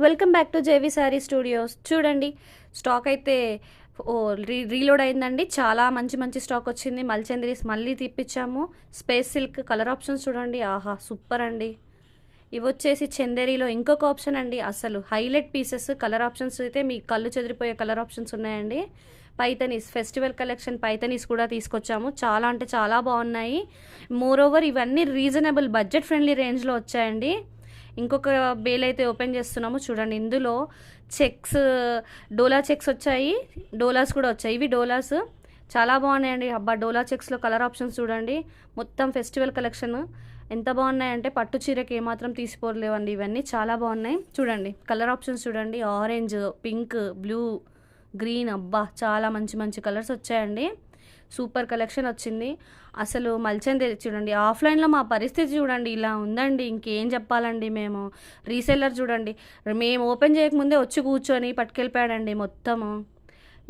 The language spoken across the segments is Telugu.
Welcome back to JV Saree studios. చూడండి, స్టాక్ అయితే ఓ రీలోడ్ అయిందండి. చాలా మంచి మంచి స్టాక్ వచ్చింది. మల్చంద్రీస్ మళ్ళీ తీపిచ్చాము. స్పేస్ సిల్క్ కలర్ ఆప్షన్స్ చూడండి, ఆహా సూపర్ అండి. ఇవి వచ్చేసి చందేరీలో ఇంకొక ఆప్షన్ అండి, అసలు హైలైట్ పీసెస్. కలర్ ఆప్షన్స్ అయితే మీ కళ్ళు చెదిరిపోయే కలర్ ఆప్షన్స్ ఉన్నాయండి. పైతనీస్ ఫెస్టివల్ కలెక్షన్ పైతనీస్ కూడా తీసుకొచ్చాము. చాలా అంటే చాలా బాగున్నాయి. మోర్ ఓవర్ ఇవన్నీ రీజనబుల్ బడ్జెట్ ఫ్రెండ్లీ రేంజ్లో వచ్చాయండి. ఇంకొక బేల్ అయితే ఓపెన్ చేస్తున్నాము. చూడండి, ఇందులో చెక్స్, డోలా చెక్స్ వచ్చాయి, డోలాస్ కూడా వచ్చాయి. ఇవి డోలాస్ చాలా బాగున్నాయండి. అబ్బా, డోలా చెక్స్లో కలర్ ఆప్షన్స్ చూడండి. మొత్తం ఫెస్టివల్ కలెక్షన్ ఎంత బాగున్నాయంటే పట్టు చీరకి ఏమాత్రం తీసిపోలేవండి. ఇవన్నీ చాలా బాగున్నాయి. చూడండి కలర్ ఆప్షన్స్ చూడండి, ఆరెంజ్, పింక్, బ్లూ, గ్రీన్. అబ్బా, చాలా మంచి మంచి కలర్స్ వచ్చాయండి. సూపర్ కలెక్షన్ వచ్చింది. అసలు మల్చంది చూడండి, ఆఫ్లైన్లో మా పరిస్థితి చూడండి, ఇలా ఉందండి. ఇంకేం చెప్పాలండి. మేము రీసెల్లర్ చూడండి, మేము ఓపెన్ చేయకముందే వచ్చి కూర్చొని పట్టుకెళ్ళిపోయాడండి మొత్తము.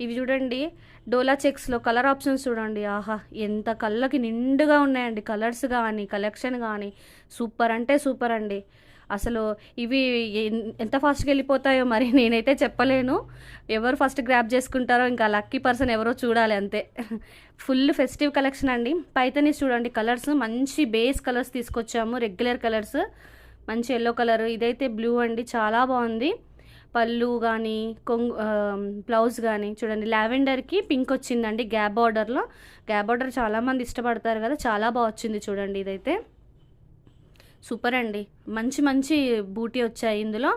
ఇవి చూడండి, డోలా చెక్స్లో కలర్ ఆప్షన్స్ చూడండి, ఆహా ఎంత కళ్ళకి నిండుగా ఉన్నాయండి. కలర్స్ కానీ కలెక్షన్ కానీ సూపర్ అంటే సూపర్ అండి. అసలు ఇవి ఎంత ఫాస్ట్గా వెళ్ళిపోతాయో మరి నేనైతే చెప్పలేను. ఎవరు ఫస్ట్ గ్రాప్ చేసుకుంటారో ఇంకా లక్కీ పర్సన్ ఎవరో చూడాలి అంతే. ఫుల్ ఫెస్టివ్ కలెక్షన్ అండి. పైతనీస్ చూడండి, కలర్స్ మంచి బేస్ కలర్స్ తీసుకొచ్చాము. రెగ్యులర్ కలర్స్, మంచి ఎల్లో కలర్, ఇదైతే బ్లూ అండి, చాలా బాగుంది. పళ్ళు కానీ బ్లౌజ్ కానీ చూడండి, లావెండర్కి పింక్ వచ్చిందండి గ్యాప్ బార్డర్లో. గ్యాప్ బార్డర్ చాలామంది ఇష్టపడతారు కదా, చాలా బాగా వచ్చింది చూడండి. ఇదైతే సూపర్ అండి. మంచి మంచి బూటీ వచ్చాయి ఇందులో.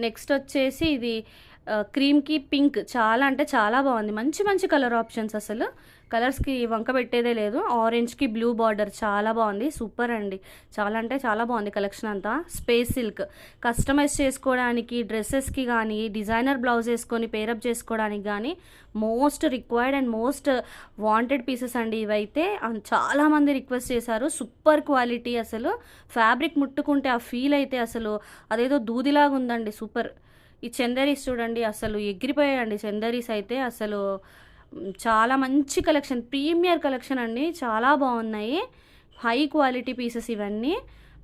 నెక్స్ట్ వచ్చేసి ఇది క్రీమ్కి పింక్, చాలా అంటే చాలా బాగుంది. మంచి మంచి కలర్ ఆప్షన్స్, అసలు కలర్స్కి వంక పెట్టేదే లేదు. ఆరెంజ్కి బ్లూ బార్డర్ చాలా బాగుంది. సూపర్ అండి, చాలా అంటే చాలా బాగుంది కలెక్షన్ అంతా. స్పేస్ సిల్క్ కస్టమైజ్ చేసుకోవడానికి, డ్రెస్సెస్కి కానీ, డిజైనర్ బ్లౌజ్ వేసుకొని పేరప్ చేసుకోవడానికి కానీ most required and most wanted pieces అండి ఇవైతే. చాలామంది రిక్వెస్ట్ చేశారు. సూపర్ క్వాలిటీ, అసలు ఫ్యాబ్రిక్ ముట్టుకుంటే ఆ ఫీల్ అయితే అసలు అదేదో దూదిలాగా ఉందండి. సూపర్. ఈ చందేరీస్ చూడండి, అసలు ఎగిరిపోయాయండి చందేరీస్ అయితే. అసలు చాలా మంచి కలెక్షన్, ప్రీమియర్ కలెక్షన్ అండి, చాలా బాగున్నాయి. హై క్వాలిటీ పీసెస్ ఇవన్నీ.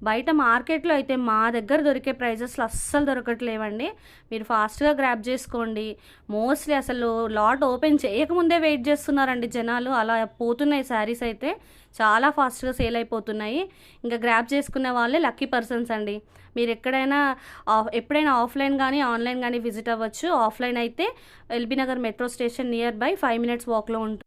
బయట మార్కెట్లో అయితే మా దగ్గర దొరికే ప్రైజెస్లో అస్సలు దొరకట్లేవండి. మీరు ఫాస్ట్గా గ్రాప్ చేసుకోండి. మోస్ట్లీ అసలు లాట్ ఓపెన్ చేయకముందే వెయిట్ చేస్తున్నారండి జనాలు, అలా పోతున్నాయి శారీస్ అయితే. చాలా ఫాస్ట్గా సేల్ అయిపోతున్నాయి. ఇంకా గ్రాప్ చేసుకునే వాళ్ళే లక్కీ పర్సన్స్ అండి. మీరు ఎప్పుడైనా ఆఫ్లైన్ కానీ ఆన్లైన్ కానీ విజిట్ అవ్వచ్చు. ఆఫ్లైన్ అయితే LB Nagar metro station near by 5 minutes వాక్లో ఉంటుంది.